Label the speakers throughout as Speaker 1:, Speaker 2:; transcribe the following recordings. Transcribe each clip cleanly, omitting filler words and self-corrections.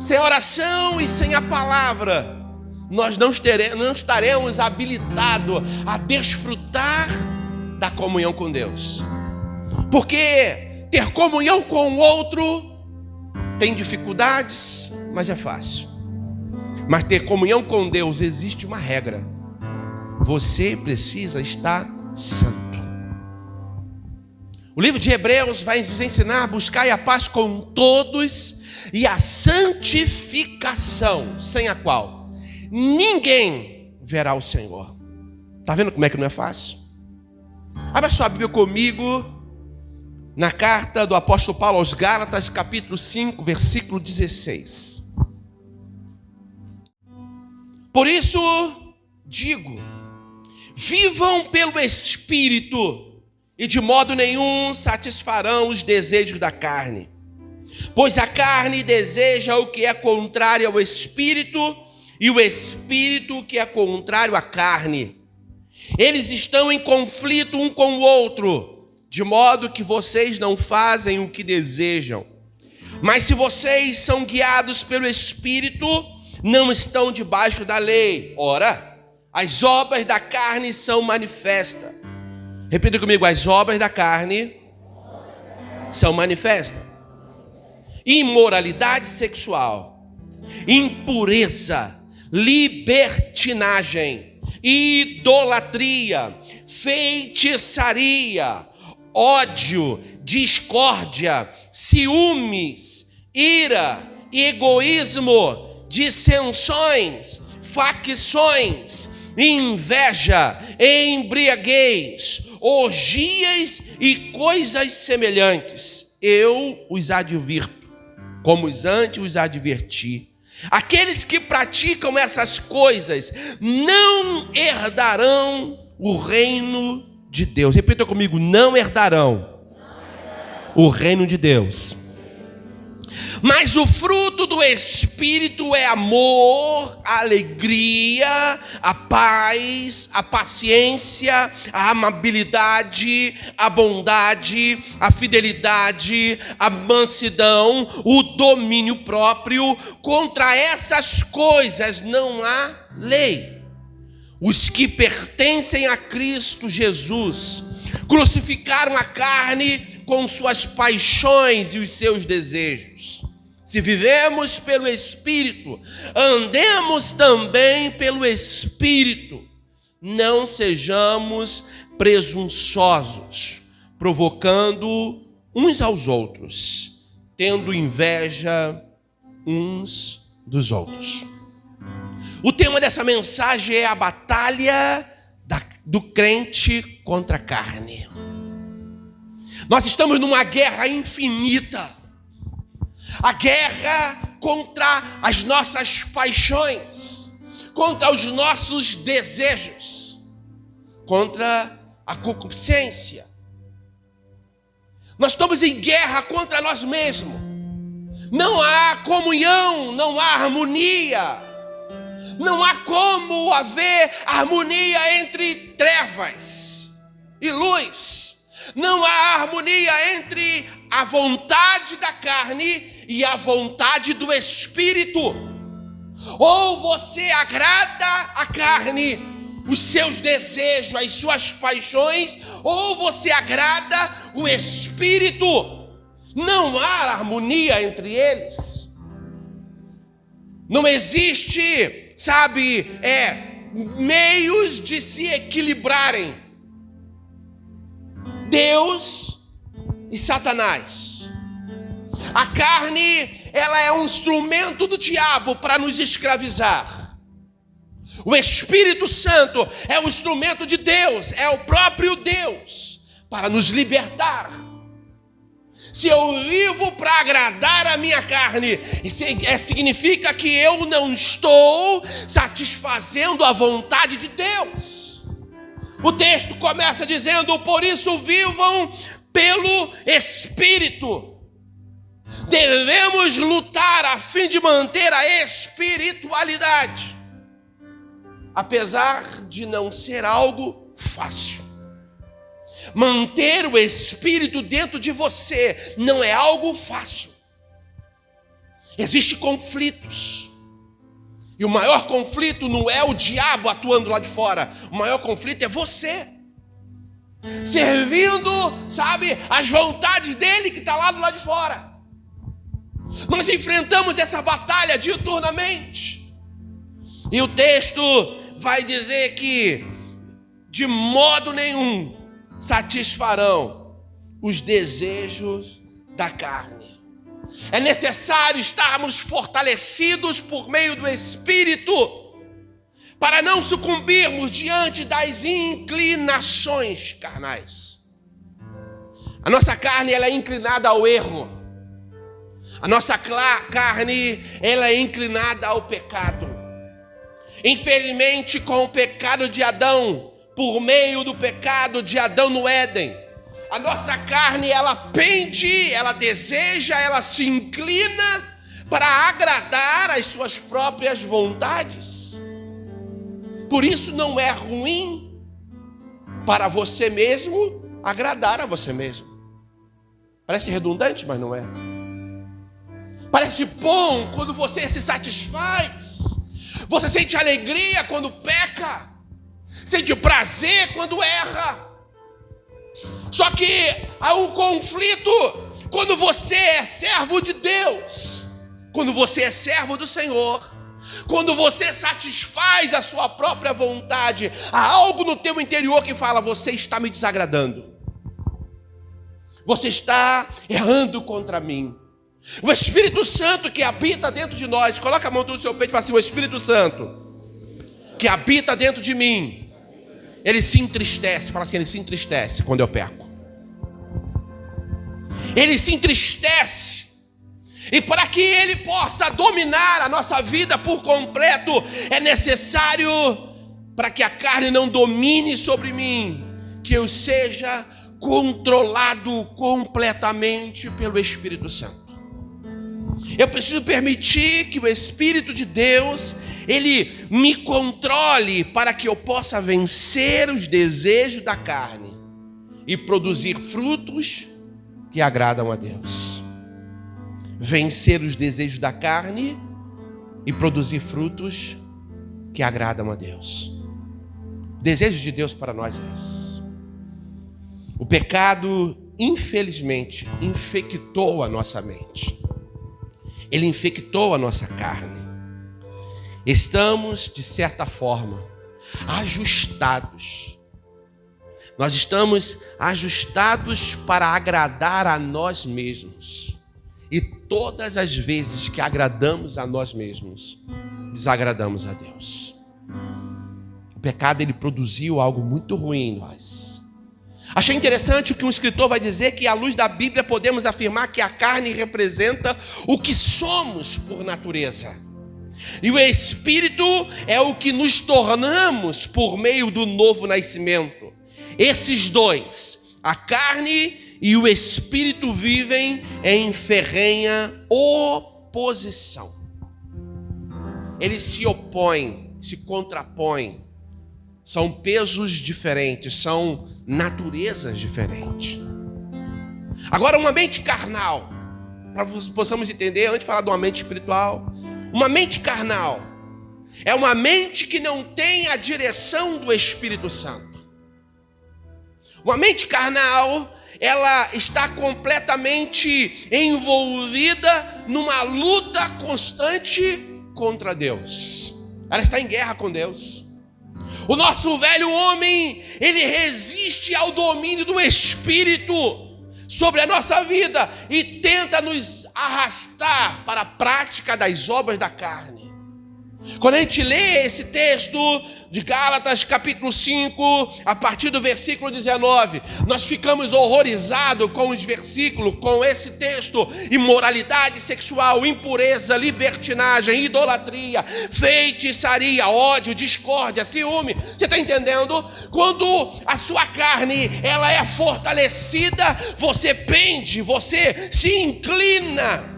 Speaker 1: Sem oração e sem a palavra, nós não estaremos habilitados a desfrutar da comunhão com Deus. Porque ter comunhão com o outro tem dificuldades, mas é fácil. Mas ter comunhão com Deus existe uma regra: você precisa estar santo. O livro de Hebreus vai nos ensinar a buscar a paz com todos e a santificação, sem a qual ninguém verá o Senhor. Está vendo como é que não é fácil? Abra sua Bíblia comigo na carta do apóstolo Paulo aos Gálatas, capítulo 5, versículo 16. Por isso digo, vivam pelo Espírito, e de modo nenhum satisfarão os desejos da carne. Pois a carne deseja o que é contrário ao Espírito, e o Espírito o que é contrário à carne. Eles estão em conflito um com o outro, de modo que vocês não fazem o que desejam. Mas se vocês são guiados pelo Espírito, não estão debaixo da lei. Ora, as obras da carne são manifestas. Repita comigo: as obras da carne são manifestas: imoralidade sexual, impureza, libertinagem, idolatria, feitiçaria, ódio, discórdia, ciúmes, ira, egoísmo, dissensões, facções, inveja, embriaguez, orgias e coisas semelhantes. Eu os advirto, como antes os adverti. Aqueles que praticam essas coisas não herdarão o reino de Deus. Repita comigo: não herdarão o reino de Deus. Mas o fruto do Espírito é amor, a alegria, a paz, a paciência, a amabilidade, a bondade, a fidelidade, a mansidão, o domínio próprio. Contra essas coisas não há lei. Os que pertencem a Cristo Jesus crucificaram a carne com suas paixões e os seus desejos. Se vivemos pelo Espírito, andemos também pelo Espírito. Não sejamos presunçosos, provocando uns aos outros, tendo inveja uns dos outros. O tema dessa mensagem é a batalha do crente contra a carne. Nós estamos numa guerra infinita. A guerra contra as nossas paixões, contra os nossos desejos, contra a concupiscência. Nós estamos em guerra contra nós mesmos. Não há comunhão, não há harmonia. Não há como haver harmonia entre trevas e luz. Não há harmonia entre a vontade da carne e a vontade do Espírito. Ou você agrada a carne, os seus desejos, as suas paixões, ou você agrada o Espírito. Não há harmonia entre eles. Não existe, meios de se equilibrarem. Deus e Satanás. A carne, ela é um instrumento do diabo para nos escravizar. O Espírito Santo é um instrumento de Deus, é o próprio Deus para nos libertar. Se eu vivo para agradar a minha carne, significa que eu não estou satisfazendo a vontade de Deus. O texto começa dizendo: por isso vivam pelo Espírito. Devemos lutar a fim de manter a espiritualidade, apesar de não ser algo fácil. Manter o Espírito dentro de você não é algo fácil. Existem conflitos. E o maior conflito não é o diabo atuando lá de fora. O maior conflito é você. Servindo, sabe, as vontades dele que está lá do lado de fora. Nós enfrentamos essa batalha diuturnamente. E o texto vai dizer que de modo nenhum satisfarão os desejos da carne. É necessário estarmos fortalecidos por meio do Espírito para não sucumbirmos diante das inclinações carnais. A nossa carne, ela é inclinada ao erro. A nossa carne, ela é inclinada ao pecado. Infelizmente, com o pecado de Adão, por meio do pecado de Adão no Éden, a nossa carne, ela pende, ela deseja, ela se inclina para agradar as suas próprias vontades. Por isso não é ruim para você mesmo agradar a você mesmo. Parece redundante, mas não é. Parece bom quando você se satisfaz. Você sente alegria quando peca. Sente prazer quando erra. Só que há um conflito quando você é servo de Deus, quando você é servo do Senhor, quando você satisfaz a sua própria vontade. Há algo no teu interior que fala: você está me desagradando, você está errando contra mim. O Espírito Santo que habita dentro de nós, coloca a mão no seu peito e fala assim: o Espírito Santo que habita dentro de mim, ele se entristece. Fala assim: ele se entristece quando eu peco. Ele se entristece. E para que ele possa dominar a nossa vida por completo, é necessário, para que a carne não domine sobre mim, que eu seja controlado completamente pelo Espírito Santo. Eu preciso permitir que o Espírito de Deus, ele me controle para que eu possa vencer os desejos da carne e produzir frutos que agradam a Deus. Vencer os desejos da carne e produzir frutos que agradam a Deus. O desejo de Deus para nós é esse. O pecado, infelizmente, infectou a nossa mente. Ele infectou a nossa carne. Estamos, de certa forma, ajustados. Nós estamos ajustados para agradar a nós mesmos. E todas as vezes que agradamos a nós mesmos, desagradamos a Deus. O pecado, ele produziu algo muito ruim em nós. Achei interessante o que um escritor vai dizer, que à luz da Bíblia podemos afirmar que a carne representa o que somos por natureza. E o Espírito é o que nos tornamos por meio do novo nascimento. Esses dois, a carne e o Espírito, vivem em ferrenha oposição. Eles se opõem, se contrapõem. São pesos diferentes, são naturezas diferentes. Agora, uma mente carnal, para que possamos entender, antes de falar de uma mente espiritual, uma mente carnal é uma mente que não tem a direção do Espírito Santo. Uma mente carnal, ela está completamente envolvida numa luta constante contra Deus. Ela está em guerra com Deus. O nosso velho homem, ele resiste ao domínio do Espírito sobre a nossa vida e tenta nos arrastar para a prática das obras da carne. Quando a gente lê esse texto de Gálatas capítulo 5, a partir do versículo 19, nós ficamos horrorizados com os versículos, com esse texto: imoralidade sexual, impureza, libertinagem, idolatria, feitiçaria, ódio, discórdia, ciúme. Você está entendendo? Quando a sua carne, ela é fortalecida, você pende, você se inclina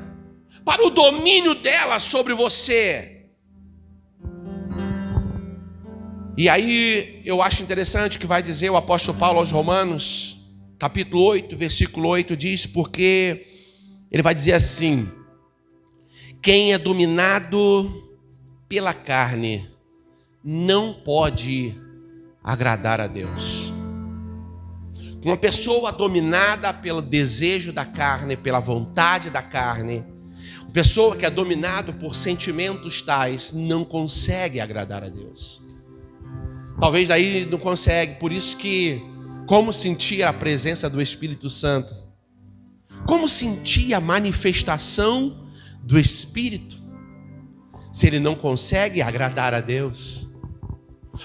Speaker 1: para o domínio dela sobre você. E aí eu acho interessante que vai dizer o apóstolo Paulo aos Romanos, capítulo 8, versículo 8, diz, porque ele vai dizer assim: Quem é dominado pela carne não pode agradar a Deus. Uma pessoa dominada pelo desejo da carne, pela vontade da carne, uma pessoa que é dominada por sentimentos tais, não consegue agradar a Deus. Talvez daí não consegue, por isso que, como sentir a presença do Espírito Santo? Como sentir a manifestação do Espírito, se ele não consegue agradar a Deus?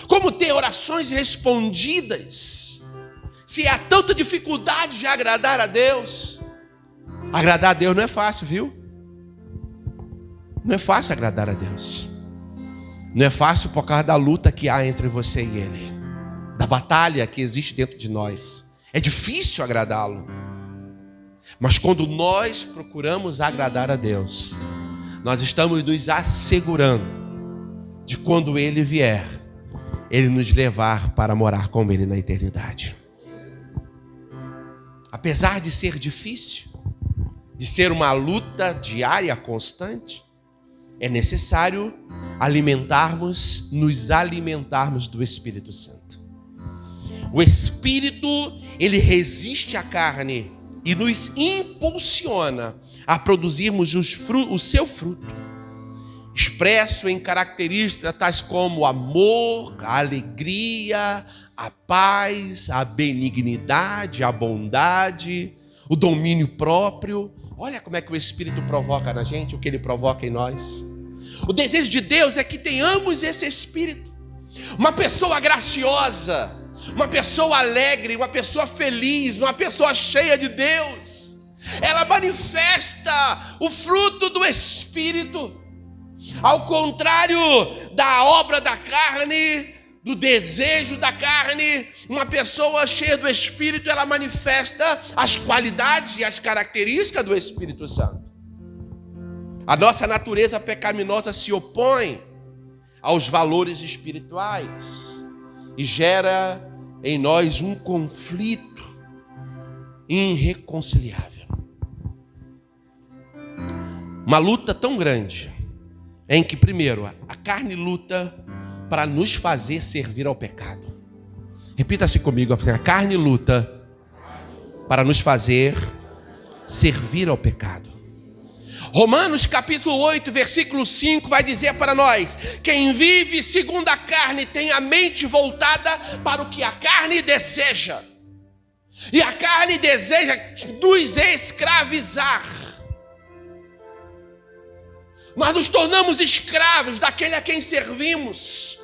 Speaker 1: Como ter orações respondidas, se há tanta dificuldade de agradar a Deus? Agradar a Deus não é fácil, viu? Não é fácil agradar a Deus. Não é fácil por causa da luta que há entre você e Ele, da batalha que existe dentro de nós. É difícil agradá-lo. Mas quando nós procuramos agradar a Deus, nós estamos nos assegurando de quando Ele vier, Ele nos levar para morar com Ele na eternidade. Apesar de ser difícil, de ser uma luta diária constante, é necessário nos alimentarmos do Espírito Santo. O Espírito, ele resiste à carne e nos impulsiona a produzirmos o seu fruto, expresso em características tais como o amor, a alegria, a paz, a benignidade, a bondade, o domínio próprio. Olha como é que o Espírito provoca na gente, o que ele provoca em nós. O desejo de Deus é que tenhamos esse Espírito. Uma pessoa graciosa, uma pessoa alegre, uma pessoa feliz, uma pessoa cheia de Deus, ela manifesta o fruto do Espírito. Ao contrário da obra da carne, do desejo da carne, uma pessoa cheia do Espírito, ela manifesta as qualidades e as características do Espírito Santo. A nossa natureza pecaminosa se opõe aos valores espirituais e gera em nós um conflito irreconciliável. Uma luta tão grande em que, primeiro, a carne luta para nos fazer servir ao pecado. Repita-se comigo, a carne luta para nos fazer servir ao pecado. Romanos capítulo 8, versículo 5 vai dizer para nós: quem vive segundo a carne tem a mente voltada para o que a carne deseja. E a carne deseja nos escravizar. Nós nos tornamos escravos daquele a quem servimos.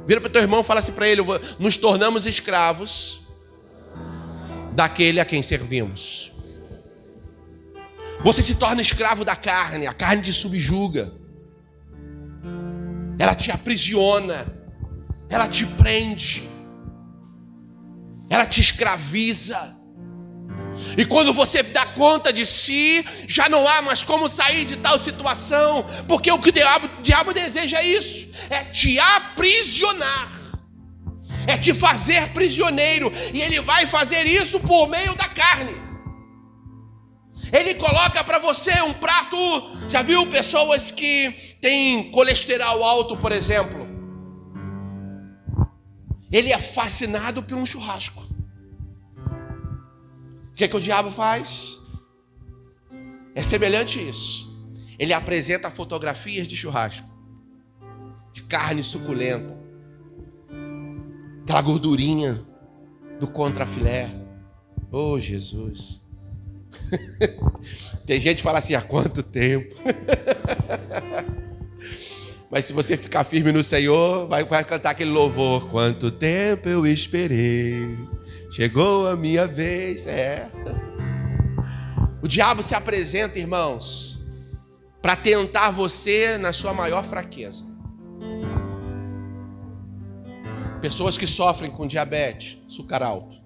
Speaker 1: Vira para o teu irmão e fala assim para ele: nos tornamos escravos daquele a quem servimos. Você se torna escravo da carne, a carne te subjuga. Ela te aprisiona, ela te prende, ela te escraviza. E quando você dá conta de si, já não há mais como sair de tal situação, porque o que o diabo deseja é isso, é te aprisionar, é te fazer prisioneiro, e ele vai fazer isso por meio da carne. Ele coloca para você um prato. Já viu pessoas que têm colesterol alto, por exemplo? Ele é fascinado por um churrasco. O que o diabo faz? É semelhante a isso. Ele apresenta fotografias de churrasco, de carne suculenta, aquela gordurinha do contrafilé. Oh, Jesus! Tem gente que fala assim: há quanto tempo? Mas se você ficar firme no Senhor, vai cantar aquele louvor: quanto tempo eu esperei, chegou a minha vez. O diabo se apresenta, irmãos, para tentar você na sua maior fraqueza. Pessoas que sofrem com diabetes, açúcar alto.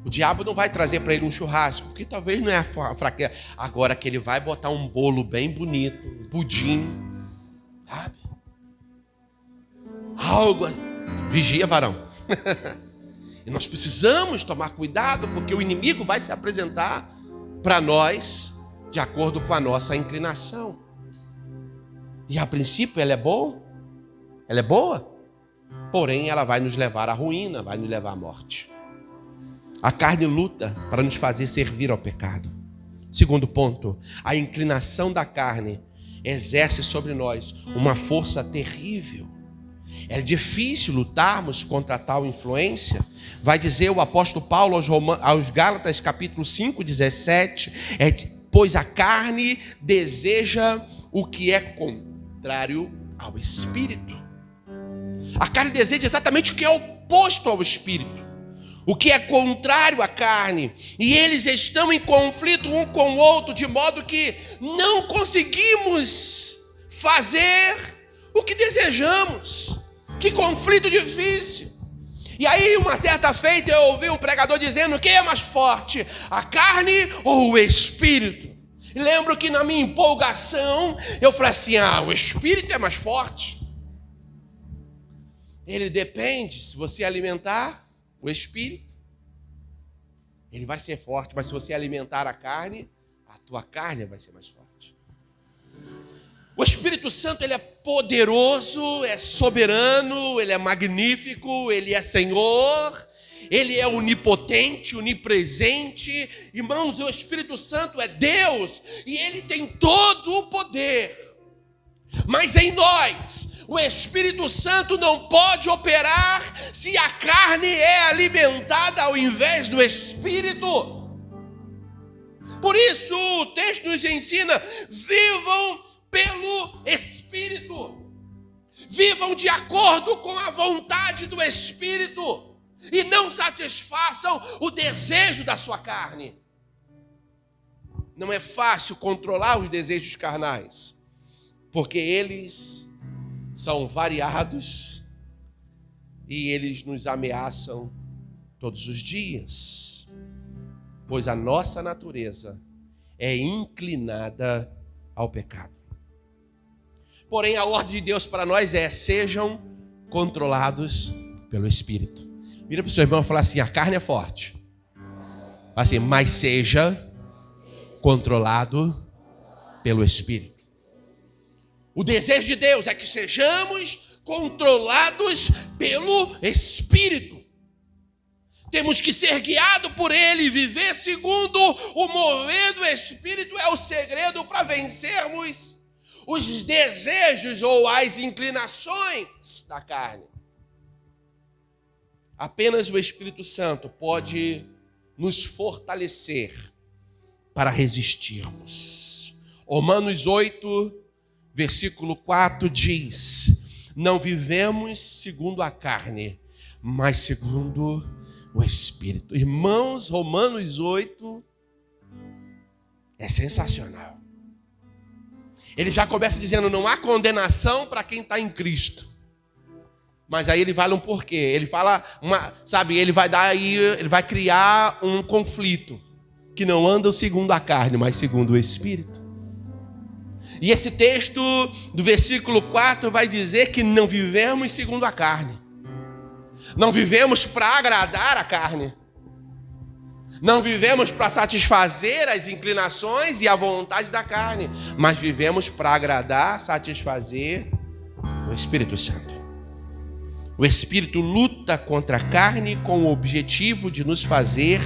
Speaker 1: O diabo não vai trazer para ele um churrasco, porque talvez não é a fraqueza. Agora que ele vai botar um bolo bem bonito, um pudim, sabe? Algo. Vigia, varão. E nós precisamos tomar cuidado, porque o inimigo vai se apresentar para nós de acordo com a nossa inclinação. E a princípio ela é boa, porém ela vai nos levar à ruína, vai nos levar à morte. A carne luta para nos fazer servir ao pecado. Segundo ponto, a inclinação da carne exerce sobre nós uma força terrível. É difícil lutarmos contra tal influência. Vai dizer o apóstolo Paulo aos Gálatas, capítulo 5, 17, pois a carne deseja o que é contrário ao Espírito. A carne deseja exatamente o que é oposto ao Espírito, o que é contrário à carne, e eles estão em conflito um com o outro, de modo que não conseguimos fazer o que desejamos. Que conflito difícil. E aí, uma certa feita, eu ouvi um pregador dizendo: quem é mais forte, a carne ou o Espírito? E lembro que na minha empolgação, eu falei assim: o Espírito é mais forte. Ele depende, se você alimentar o Espírito, ele vai ser forte, mas se você alimentar a carne, a tua carne vai ser mais forte. O Espírito Santo, ele é poderoso, é soberano, ele é magnífico, ele é Senhor, ele é onipotente, onipresente. Irmãos, o Espírito Santo é Deus e ele tem todo o poder. Mas em nós, o Espírito Santo não pode operar se a carne é alimentada ao invés do Espírito. Por isso o texto nos ensina: vivam pelo Espírito, vivam de acordo com a vontade do Espírito e não satisfaçam o desejo da sua carne. Não é fácil controlar os desejos carnais, porque eles são variados e eles nos ameaçam todos os dias, pois a nossa natureza é inclinada ao pecado. Porém, a ordem de Deus para nós é: sejam controlados pelo Espírito. Vira para o seu irmão e fala assim: a carne é forte. Fala assim: mas seja controlado pelo Espírito. O desejo de Deus é que sejamos controlados pelo Espírito. Temos que ser guiados por Ele e viver segundo o mover do Espírito. É o segredo para vencermos os desejos ou as inclinações da carne. Apenas o Espírito Santo pode nos fortalecer para resistirmos. Romanos 8, versículo 4 diz: não vivemos segundo a carne, mas segundo o Espírito. Irmãos, Romanos 8 é sensacional. Ele já começa dizendo: não há condenação para quem está em Cristo. Mas aí ele fala um porquê. Ele fala, ele vai criar um conflito que não anda segundo a carne, mas segundo o Espírito. E esse texto do versículo 4 vai dizer que não vivemos segundo a carne. Não vivemos para agradar a carne. Não vivemos para satisfazer as inclinações e a vontade da carne, mas vivemos para agradar, satisfazer o Espírito Santo. O Espírito luta contra a carne com o objetivo de nos fazer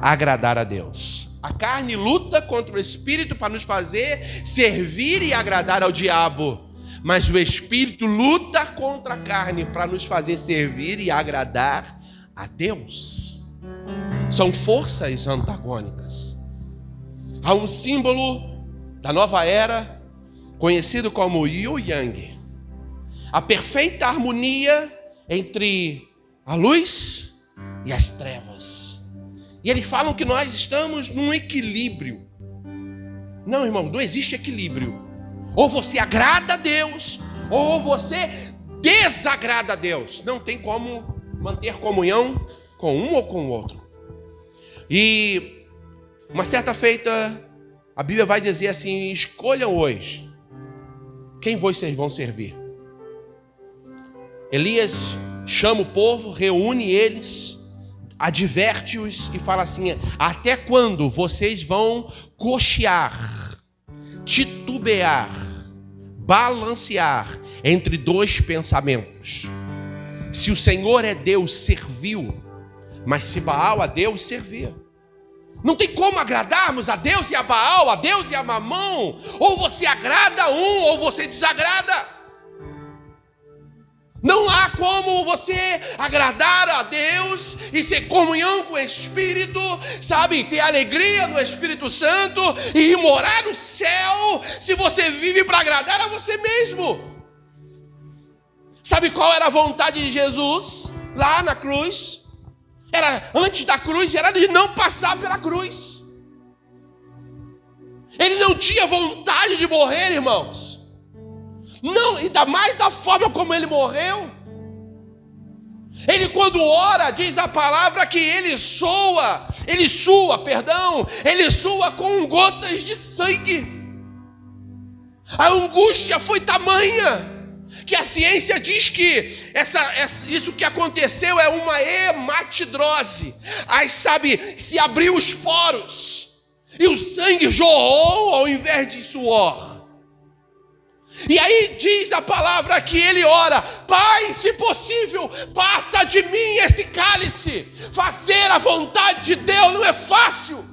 Speaker 1: agradar a Deus. A carne luta contra o Espírito para nos fazer servir e agradar ao diabo, mas o Espírito luta contra a carne para nos fazer servir e agradar a Deus. São forças antagônicas. Há um símbolo da nova era conhecido como Yin-Yang, a perfeita harmonia entre a luz e as trevas. E eles falam que nós estamos num equilíbrio. Não, irmão, não existe equilíbrio. Ou você agrada a Deus, ou você desagrada a Deus. Não tem como manter comunhão com um ou com o outro. E uma certa feita, a Bíblia vai dizer assim: escolham hoje quem vocês vão servir. Elias chama o povo, reúne eles, adverte-os e fala assim: até quando vocês vão cochear titubear, balancear entre dois pensamentos. Se o Senhor é Deus, serviu, mas se Baal a Deus, servia. Não tem como agradarmos a Deus e a Baal, a Deus e a Mamão. Ou você agrada um, ou você desagrada. Não há como você agradar a Deus e ser comunhão com o Espírito, sabe, ter alegria no Espírito Santo e morar no céu, se você vive para agradar a você mesmo. Sabe qual era a vontade de Jesus lá na cruz? Era antes da cruz, era de não passar pela cruz. Ele não tinha vontade de morrer, irmãos. Não, ainda mais da forma como ele morreu. Ele, quando ora, diz a palavra que ele sua com gotas de sangue. A angústia foi tamanha que a ciência diz que isso que aconteceu é uma hematidrose. Aí, sabe, se abriu os poros e o sangue jorrou ao invés de suor. E aí diz a palavra que ele ora: Pai, se possível, passa de mim esse cálice. Fazer a vontade de Deus não é fácil.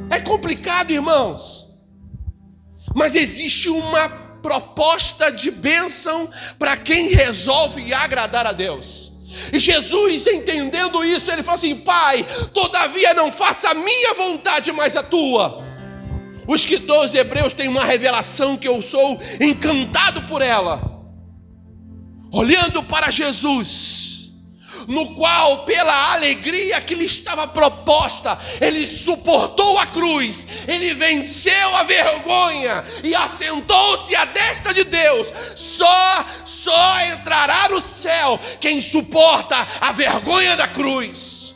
Speaker 1: É complicado, irmãos. Mas existe uma proposta de bênção para quem resolve agradar a Deus. E Jesus, entendendo isso, ele falou assim: Pai, todavia não faça a minha vontade, mas a tua. O escritor aos Hebreus tem uma revelação que eu sou encantado por ela. Olhando para Jesus, no qual, pela alegria que lhe estava proposta, ele suportou a cruz, ele venceu a vergonha e assentou-se à destra de Deus. Só entrará no céu quem suporta a vergonha da cruz.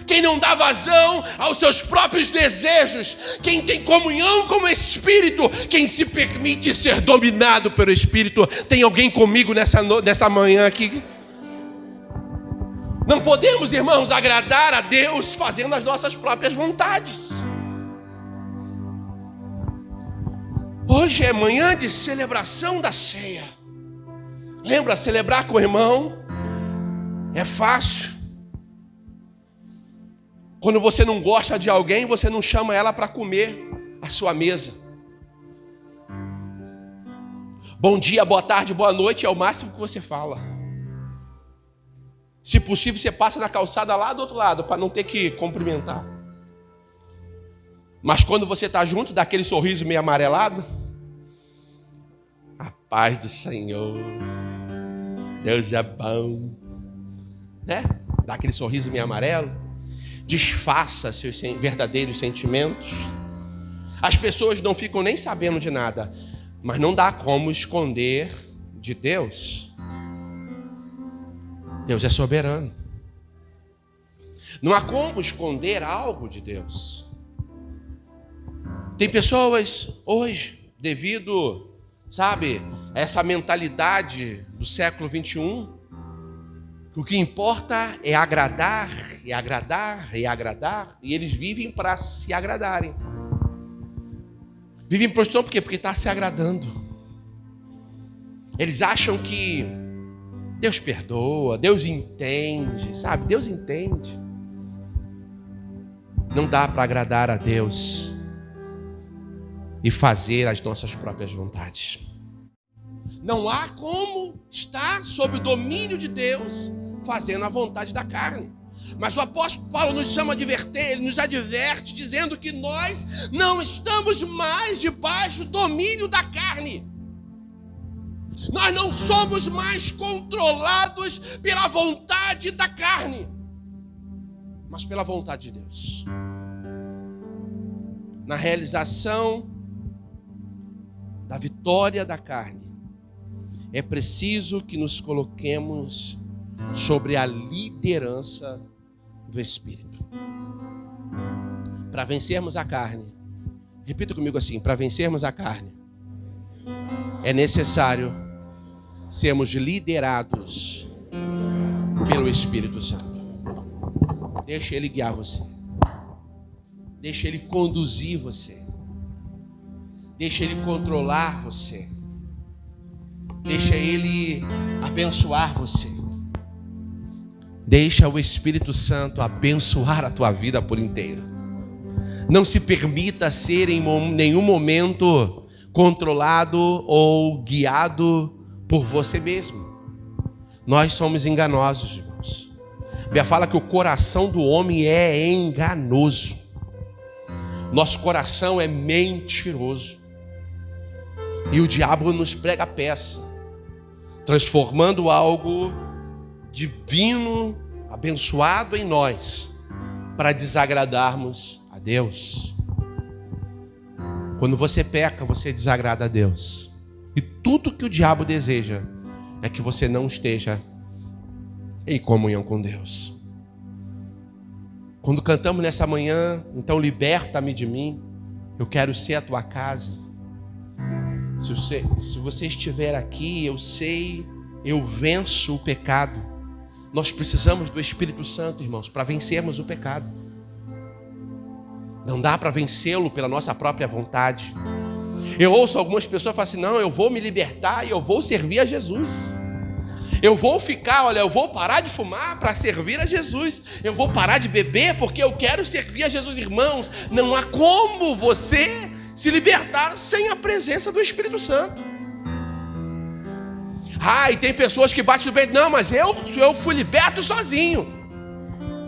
Speaker 1: Quem não dá vazão aos seus próprios desejos, quem tem comunhão com o Espírito, quem se permite ser dominado pelo Espírito. Tem alguém comigo nessa manhã aqui? Não podemos, irmãos, agradar a Deus fazendo as nossas próprias vontades. Hoje é manhã de celebração da ceia. Lembra, celebrar com o irmão é fácil. Quando você não gosta de alguém, você não chama ela para comer à sua mesa. Bom dia, boa tarde, boa noite é o máximo que você fala. Se possível, você passa na calçada lá do outro lado, para não ter que cumprimentar. Mas quando você está junto, dá aquele sorriso meio amarelado. A paz do Senhor, Deus é bom, né? Dá aquele sorriso meio amarelo. Disfarça seus verdadeiros sentimentos. As pessoas não ficam nem sabendo de nada, mas não dá como esconder de Deus. Deus é soberano. Não há como esconder algo de Deus. Tem pessoas hoje, devido, sabe, a essa mentalidade do século 21, o que importa é agradar, e agradar, e agradar. E eles vivem para se agradarem. Vivem em prostituição por quê? Porque está se agradando. Eles acham que Deus perdoa, Deus entende, sabe? Deus entende. Não dá para agradar a Deus e fazer as nossas próprias vontades. Não há como estar sob o domínio de Deus fazendo a vontade da carne. Mas o apóstolo Paulo nos chama a adverter, ele nos adverte dizendo que nós não estamos mais debaixo do domínio da carne. Nós não somos mais controlados pela vontade da carne, mas pela vontade de Deus. Na realização da vitória da carne, é preciso que nos coloquemos sobre a liderança do Espírito. Para vencermos a carne, repita comigo assim: para vencermos a carne, é necessário sermos liderados pelo Espírito Santo. Deixa Ele guiar você. Deixa Ele conduzir você. Deixa Ele controlar você. Deixa Ele abençoar você. Deixa o Espírito Santo abençoar a tua vida por inteiro. Não se permita ser em nenhum momento controlado ou guiado por você mesmo. Nós somos enganosos, irmãos. A Bíblia fala que o coração do homem é enganoso. Nosso coração é mentiroso. E o diabo nos prega a peça, transformando algo divino, abençoado em nós, para desagradarmos a Deus. Quando você peca, você desagrada a Deus. E tudo que o diabo deseja é que você não esteja em comunhão com Deus. Quando cantamos nessa manhã, então liberta-me de mim, eu quero ser a tua casa. Se você estiver aqui, eu sei, eu venço o pecado. Nós precisamos do Espírito Santo, irmãos, para vencermos o pecado. Não dá para vencê-lo pela nossa própria vontade. Eu ouço algumas pessoas falar assim: não, eu vou me libertar e eu vou servir a Jesus. Eu vou eu vou parar de fumar para servir a Jesus. Eu vou parar de beber porque eu quero servir a Jesus. Irmãos, não há como você se libertar sem a presença do Espírito Santo. E tem pessoas que batem no peito: não, mas eu fui liberto sozinho.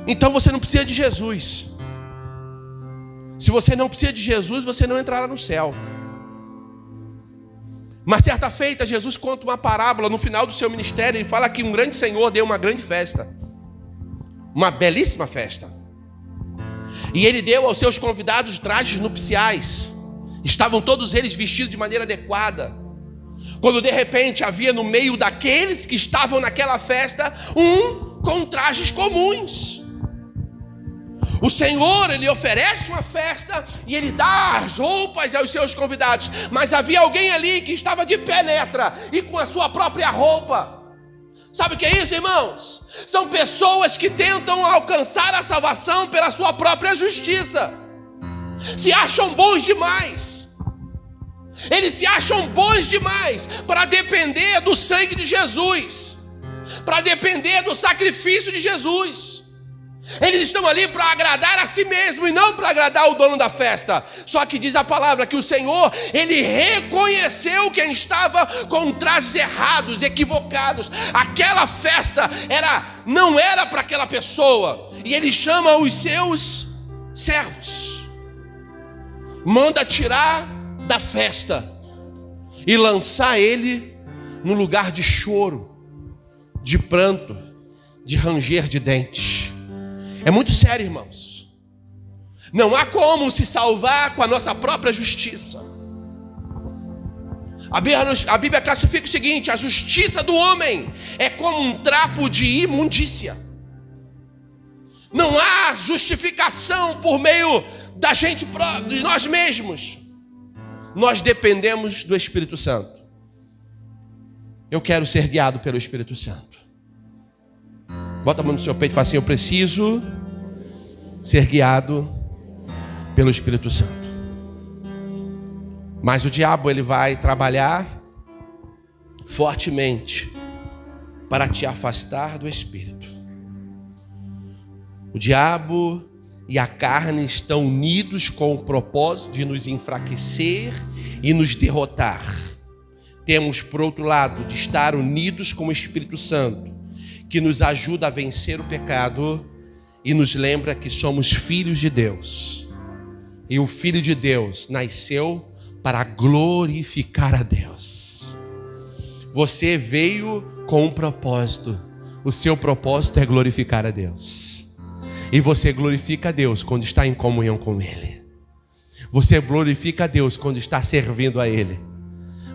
Speaker 1: Então você não precisa de Jesus. Se você não precisa de Jesus, você não entrará no céu. Uma certa feita, Jesus conta uma parábola no final do seu ministério. Ele fala que um grande senhor deu uma grande festa, uma belíssima festa, e ele deu aos seus convidados trajes nupciais. Estavam todos eles vestidos de maneira adequada, quando de repente havia no meio daqueles que estavam naquela festa um com trajes comuns. O Senhor, Ele oferece uma festa e Ele dá as roupas aos seus convidados. Mas havia alguém ali que estava de penetra e com a sua própria roupa. Sabe o que é isso, irmãos? São pessoas que tentam alcançar a salvação pela sua própria justiça. Se acham bons demais. Eles se acham bons demais para depender do sangue de Jesus, para depender do sacrifício de Jesus. Eles estão ali para agradar a si mesmo e não para agradar o dono da festa. Só que diz a palavra que o Senhor, Ele reconheceu quem estava com trajes errados, equivocados. Aquela festa não era para aquela pessoa. E Ele chama os seus servos, manda tirar da festa e lançar ele no lugar de choro, de pranto, de ranger de dentes. É muito sério, irmãos. Não há como se salvar com a nossa própria justiça. A Bíblia classifica o seguinte: a justiça do homem é como um trapo de imundícia. Não há justificação por meio da gente, de nós mesmos. Nós dependemos do Espírito Santo. Eu quero ser guiado pelo Espírito Santo. Bota a mão no seu peito e fala assim: eu preciso ser guiado pelo Espírito Santo. Mas o diabo, ele vai trabalhar fortemente para te afastar do Espírito. O diabo e a carne estão unidos com o propósito de nos enfraquecer e nos derrotar. Temos, por outro lado, de estar unidos com o Espírito Santo, que nos ajuda a vencer o pecado e nos lembra que somos filhos de Deus. E o Filho de Deus nasceu para glorificar a Deus. Você veio com um propósito. O seu propósito é glorificar a Deus. E você glorifica a Deus quando está em comunhão com Ele. Você glorifica a Deus quando está servindo a Ele.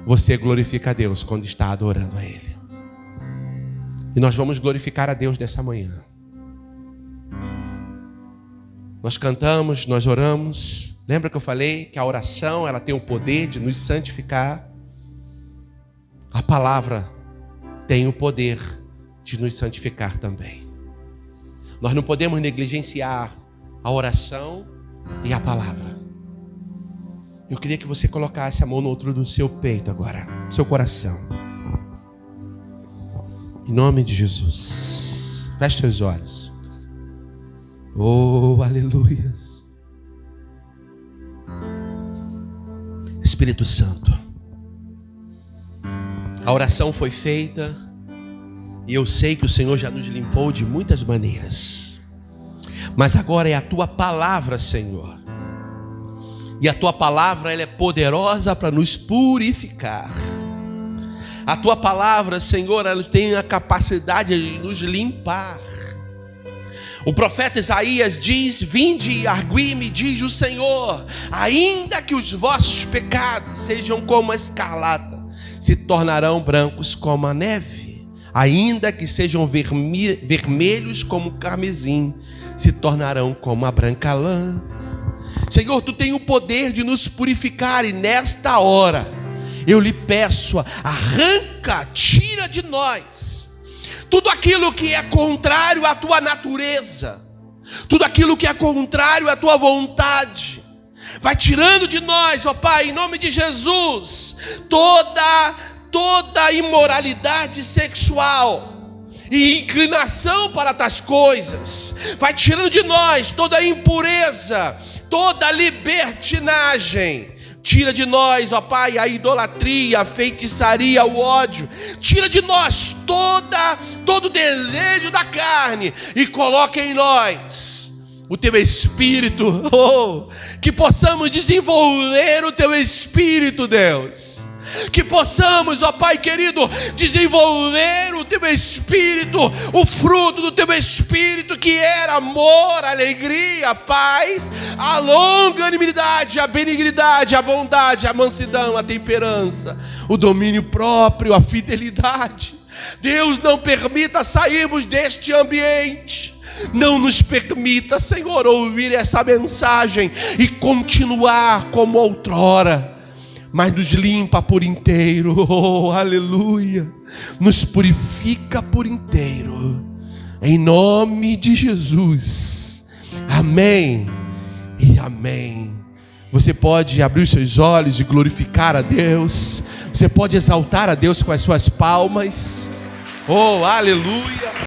Speaker 1: Você glorifica a Deus quando está adorando a Ele. E nós vamos glorificar a Deus dessa manhã. Nós cantamos, nós oramos. Lembra que eu falei que a oração, ela tem o poder de nos santificar? A palavra tem o poder de nos santificar também. Nós não podemos negligenciar a oração e a palavra. Eu queria que você colocasse a mão no outro do seu peito agora, no seu coração. Em nome de Jesus. Feche seus olhos. Oh, aleluia. Espírito Santo, a oração foi feita e eu sei que o Senhor já nos limpou de muitas maneiras, mas agora é a Tua palavra, Senhor, e a Tua palavra ela é poderosa para nos purificar. A Tua palavra, Senhor, ela tem a capacidade de nos limpar. O profeta Isaías diz: vinde e argui-me, diz o Senhor, ainda que os vossos pecados sejam como a escarlata, se tornarão brancos como a neve, ainda que sejam vermelhos como o carmesim, se tornarão como a branca lã. Senhor, Tu tens o poder de nos purificar, e nesta hora eu lhe peço, arranca, tira de nós tudo aquilo que é contrário à Tua natureza, tudo aquilo que é contrário à Tua vontade. Vai tirando de nós, ó Pai, em nome de Jesus, toda imoralidade sexual e inclinação para tais coisas. Vai tirando de nós toda impureza, toda libertinagem. Tira de nós, ó Pai, a idolatria, a feitiçaria, o ódio. Tira de nós todo desejo da carne e coloca em nós o Teu Espírito. Que possamos desenvolver o Teu Espírito, Deus. Que possamos, ó Pai querido, desenvolver o Teu Espírito, o fruto do Teu Espírito, que era amor, alegria, paz, a longanimidade, a benignidade, a bondade, a mansidão, a temperança, o domínio próprio, a fidelidade. Deus, não permita sairmos deste ambiente. Não nos permita, Senhor, ouvir essa mensagem e continuar como outrora, mas nos limpa por inteiro. Oh, aleluia. Nos purifica por inteiro, em nome de Jesus. Amém e amém. Você pode abrir os seus olhos e glorificar a Deus. Você pode exaltar a Deus com as suas palmas. Oh, aleluia.